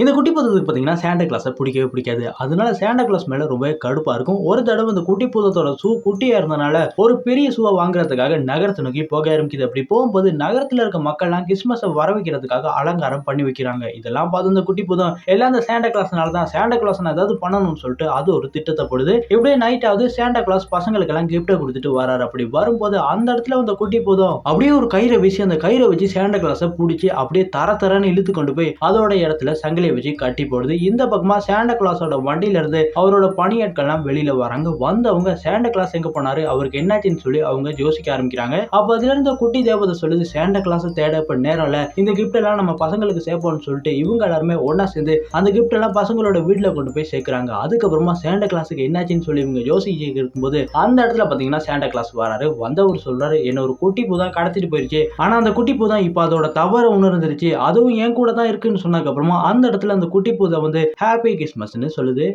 இந்த குட்டி பூதத்துக்கு பார்த்தீங்கன்னா, சாண்டா கிளாஸ பிடிக்கவே பிடிக்காது. அதனால சாண்டா கிளாஸ் மேல ரொம்பவே கடுப்பா இருக்கும். ஒரு தடவ இந்த குட்டி பூதத்தோட ஷூ குட்டியா இருந்தனால, ஒரு பெரிய ஷூவ வாங்குறதுக்காக நகரத்த நோக்கி போக ஆரம்பிக்குது. அப்படி போகும்போது நகரத்துல இருக்க மக்கள்லாம் கிறிஸ்துமஸ வரவைக்கிறதுக்காக அலங்காரம் பண்ணி வைக்கிறாங்க. இதெல்லாம் பார்த்து இந்த குட்டி பூதம், எல்லாம் இந்த சாண்டா கிளாஸ்னால தான். சாண்டா கிளாஸ் நான் ஏதாவது பண்ணணும்னு சொல்லிட்டு அது ஒரு திட்டத்த போடுது. இப்படியே நைட் ஆகுது. சாண்டா கிளாஸ் பசங்களுக்கெல்லாம் கிஃப்ட்ட குடுத்துட்டு வராரு. அப்படி வரும்போது அந்த இடத்துல வந்த குட்டி பூதம் அப்படியே ஒரு கயிற வீசி, அந்த கயிற வச்சு சாண்டா கிளாஸ புடிச்சு அப்படியே தர தரன்னு இழுத்து கொண்டு போய் அதோட இடத்துல சங்கிலிய வச்சு கட்டி போடுது. இந்த பக்கமா சாண்டா கிளாஸோட வண்டியில இருந்து அவரோட பணியாட்கள்லாம் வெளியில வராங்க. வந்தவங்க சாண்டா கிளாஸ் எங்க போனாரு? அவருக்கு என்னாச்சுன்னு சொல்லி அவங்க யோசிக்க ஆரம்பிக்கிறாங்க. அப்ப அதுல இருந்த குட்டி தேவதை சொல்லுது, சாண்டா கிளாஸ தேட இப்ப நேரம் இல்ல. இந்த கிஃப்ட் எல்லாம் நம்ம பசங்களுக்கு சேர்ப்போம்னு சொல்லிட்டு இவங்க எல்லாருமே ஒண்ணா சேர்ந்து அந்த கிஃப்ட் எல்லாம் பசங்களோட வீட்ல கொண்டு போய் சேர்க்கிறாங்க. அதுக்கப்புறமா சாண்டா கிளாஸுக்கு என்னாச்சுன்னு சொல்லி இவங்க யோசிச்சுட்டு இருக்கும்போது அந்த இடத்துல பாத்தீங்கன்னா சாண்டா கிளாஸ் வராரு. வந்தவர் சொல்றாரு, என்ன ஒரு குட்டி பூதம் கடத்திட்டு போயிருச்சு. ஆனா அந்த குட்டி பூதம் இப்ப அதோட தவற உணர்ந்துருச்சு. அதுவும் என் கூட தான் இருக்குன்னு சொன்னதுக்கு அப்புறமா அந்த இடத்துல அந்த குட்டி பூதம் வந்து ஹாப்பி கிறிஸ்மஸ்ன்னு சொல்லுது.